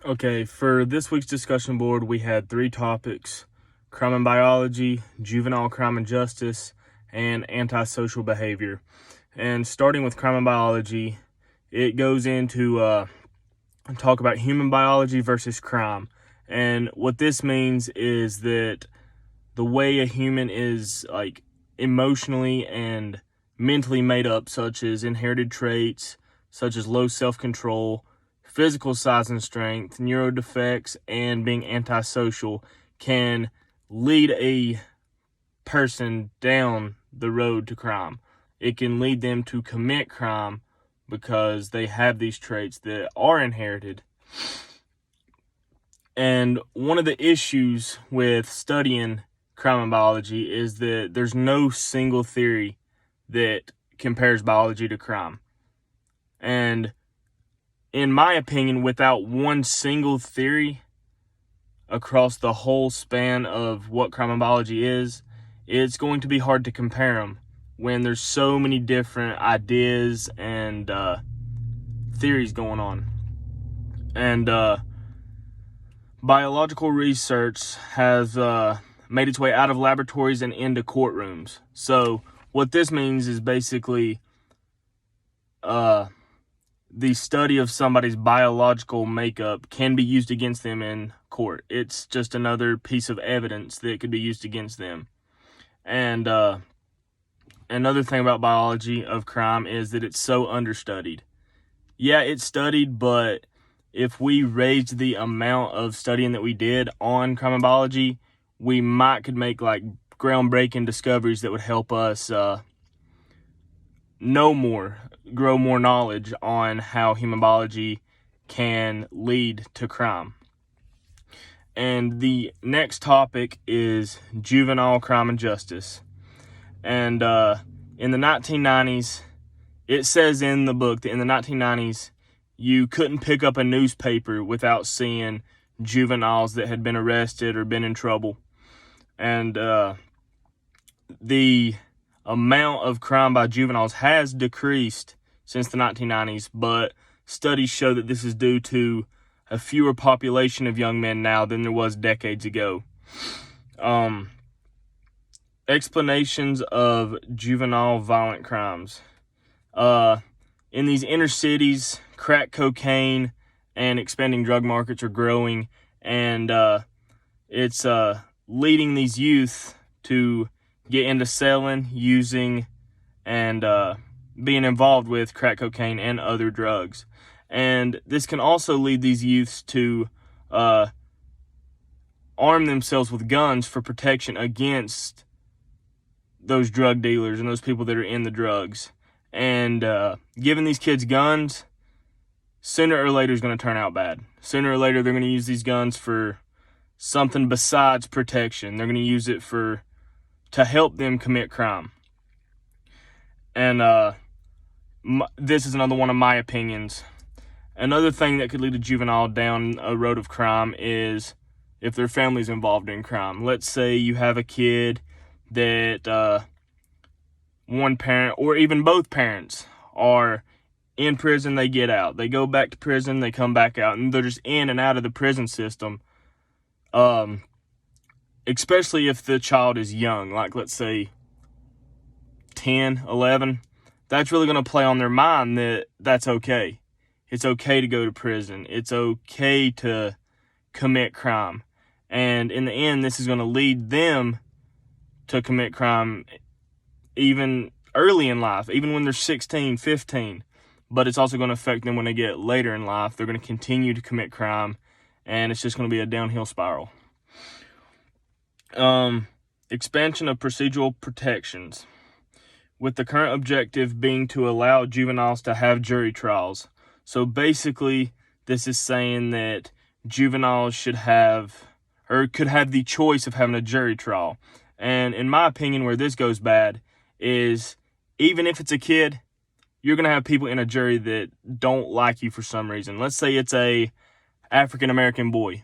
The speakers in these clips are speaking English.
Okay, for this week's discussion board, we had 3 topics: crime and biology, juvenile crime and justice, and antisocial behavior. And starting with crime and biology, it goes into talk about human biology versus crime. And what this means is that the way a human is emotionally and mentally made up, such as inherited traits, such as low self-control, physical size and strength, neurodefects, and being antisocial, can lead a person down the road to crime. It can lead them to commit crime because they have these traits that are inherited. And one of the issues with studying crime and biology is that there's no single theory that compares biology to crime. And in my opinion, without one single theory across the whole span of what crime and biology is, it's going to be hard to compare them when there's so many different ideas and theories going on. And biological research has made its way out of laboratories and into courtrooms. So what this means is basically the study of somebody's biological makeup can be used against them in court. It's just another piece of evidence that could be used against them. And another thing about biology of crime is that it's so understudied. Yeah, it's studied, but if we raised the amount of studying that we did on crime and biology, we could make groundbreaking discoveries that would help us know more, grow more knowledge on how human biology can lead to crime. And the next topic is juvenile crime and justice. And in the 1990s, it says in the book that in the 1990s, you couldn't pick up a newspaper without seeing juveniles that had been arrested or been in trouble. And the amount of crime by juveniles has decreased since the 1990s, but studies show that this is due to a fewer population of young men now than there was decades ago. Explanations of juvenile violent crimes. In these inner cities, crack cocaine and expanding drug markets are growing, and it's leading these youth to get into selling, using, and being involved with crack cocaine and other drugs. And this can also lead these youths to arm themselves with guns for protection against those drug dealers and those people that are in the drugs. And giving these kids guns, sooner or later, is going to turn out bad. Sooner or later, they're going to use these guns for something besides protection. They're going to use it to help them commit crime. And this is another one of my opinions. Another thing that could lead a juvenile down a road of crime is if their family's involved in crime. Let's say you have a kid that one parent or even both parents are in prison, they get out. They go back to prison, they come back out, and they're just in and out of the prison system. Especially if the child is young, like let's say 10, 11, that's really going to play on their mind that that's okay. It's okay to go to prison. It's okay to commit crime. And in the end, this is going to lead them to commit crime even early in life, even when they're 16, 15. But it's also going to affect them when they get later in life. They're going to continue to commit crime, and it's just going to be a downhill spiral. Expansion of procedural protections, with the current objective being to allow juveniles to have jury trials. So basically, this is saying that juveniles should have, or could have the choice of having a jury trial. And in my opinion, where this goes bad is even if it's a kid, you're going to have people in a jury that don't like you for some reason. Let's say it's a African-American boy.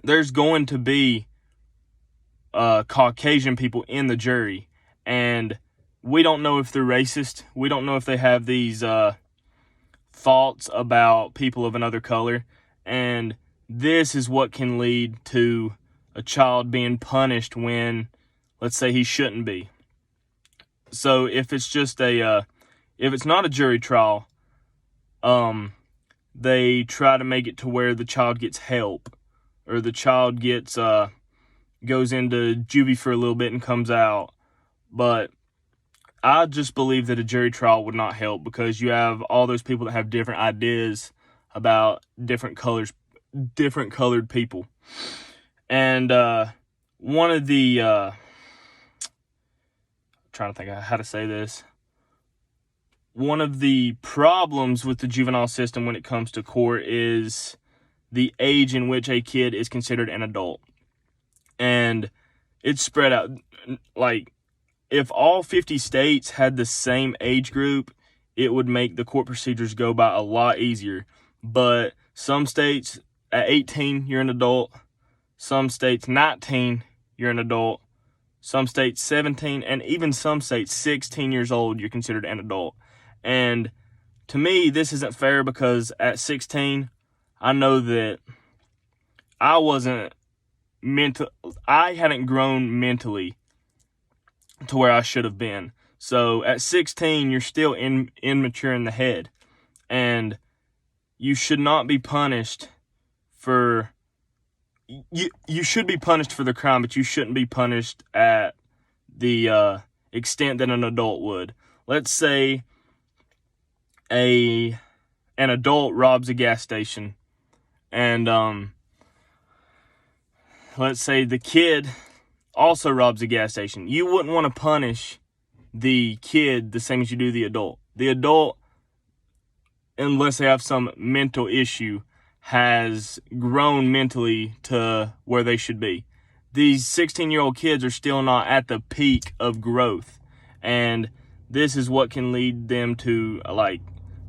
There's going to be Caucasian people in the jury, and we don't know if they're racist. We don't know if they have these thoughts about people of another color, and this is what can lead to a child being punished when, let's say, he shouldn't be. So if it's just if it's not a jury trial, they try to make it to where the child gets help, or the child gets goes into juvie for a little bit and comes out. But I just believe that a jury trial would not help, because you have all those people that have different ideas about different colored people. And one of the trying to think of how to say this. One of the problems with the juvenile system when it comes to court is the age in which a kid is considered an adult. And it's spread out. Like, if all 50 states had the same age group, it would make the court procedures go by a lot easier. But some states, at 18, you're an adult. Some states, 19, you're an adult. Some states, 17, and even some states, 16 years old, you're considered an adult. And to me, this isn't fair, because at 16, I know that I hadn't grown mentally to where I should have been. So at 16, you're still immature in the head, and you should not be punished for. You should be punished for the crime, but you shouldn't be punished at the extent that an adult would. Let's say an adult robs a gas station, and let's say the kid also robs a gas station. You wouldn't want to punish the kid the same as you do the adult. The adult, unless they have some mental issue, has grown mentally to where they should be. These 16-year-old kids are still not at the peak of growth, and this is what can lead them to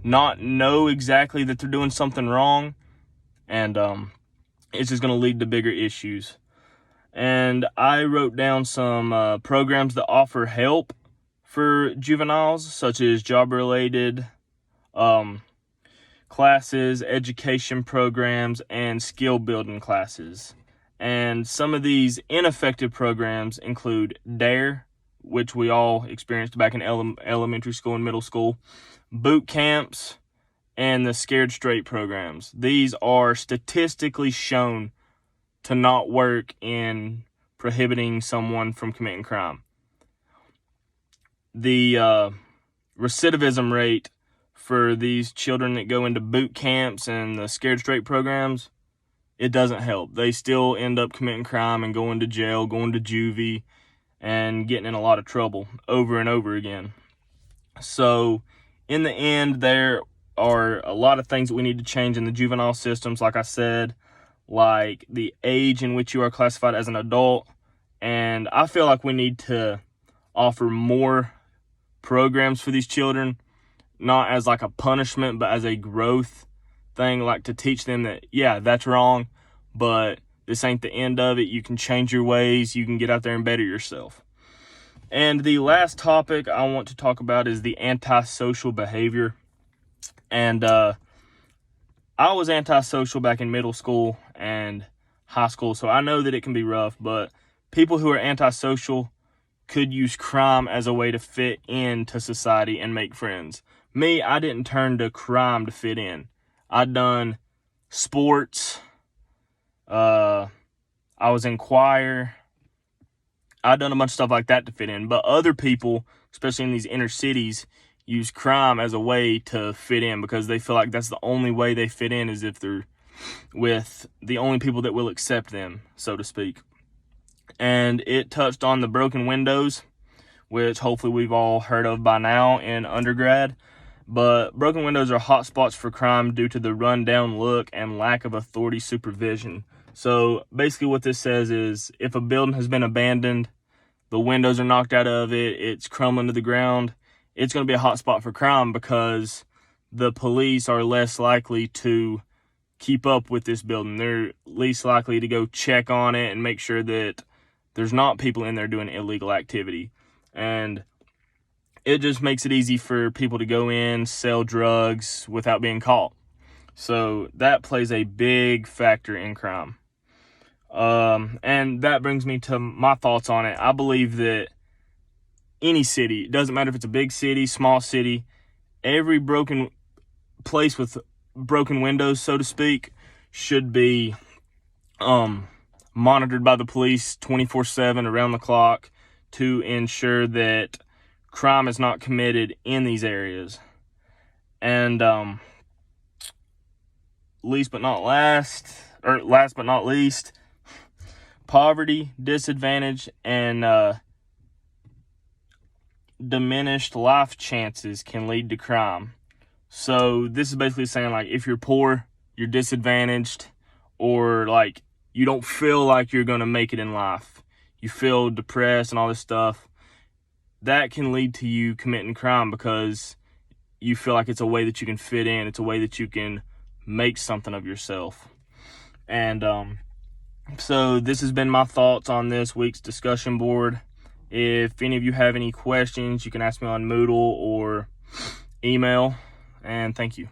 not know exactly that they're doing something wrong, and it's just going to lead to bigger issues. And I wrote down some programs that offer help for juveniles, such as job-related classes, education programs, and skill-building classes. And some of these ineffective programs include DARE, which we all experienced back in elementary school and middle school, boot camps, and the Scared Straight programs. These are statistically shown to not work in prohibiting someone from committing crime. The recidivism rate for these children that go into boot camps and the Scared Straight programs, it doesn't help. They still end up committing crime and going to jail, going to juvie, and getting in a lot of trouble over and over again. So in the end, there are a lot of things that we need to change in the juvenile systems, like I said, like the age in which you are classified as an adult. And I feel like we need to offer more programs for these children, not as like a punishment, but as a growth thing, like to teach them that, yeah, that's wrong, but this ain't the end of it. You can change your ways. You can get out there and better yourself. And the last topic I want to talk about is the antisocial behavior. And I was antisocial back in middle school and high school, so I know that it can be rough, but people who are antisocial could use crime as a way to fit into society and make friends. Me, I didn't turn to crime to fit in. I'd done sports. I was in choir. I'd done a bunch of stuff like that to fit in. But other people, especially in these inner cities, use crime as a way to fit in, because they feel like that's the only way they fit in, is if they're with the only people that will accept them, so to speak. And it touched on the broken windows, which hopefully we've all heard of by now in undergrad. But broken windows are hot spots for crime due to the rundown look and lack of authority supervision. So basically what this says is, if a building has been abandoned, the windows are knocked out of it, it's crumbling to the ground, it's going to be a hot spot for crime, because the police are less likely to keep up with this building. They're least likely to go check on it and make sure that there's not people in there doing illegal activity. And it just makes it easy for people to go in, sell drugs without being caught. So that plays a big factor in crime. And that brings me to my thoughts on it. I believe that any city, it doesn't matter if it's a big city, small city, every broken place with broken windows, so to speak, should be monitored by the police 24/7 around the clock to ensure that crime is not committed in these areas. And last but not least, poverty, disadvantage, and diminished life chances can lead to crime. So this is basically saying, like, if you're poor, you're disadvantaged, or like you don't feel like you're going to make it in life, you feel depressed and all this stuff, that can lead to you committing crime because you feel like it's a way that you can fit in, it's a way that you can make something of yourself. And so this has been my thoughts on this week's discussion board. If any of you have any questions, you can ask me on Moodle or email. And thank you.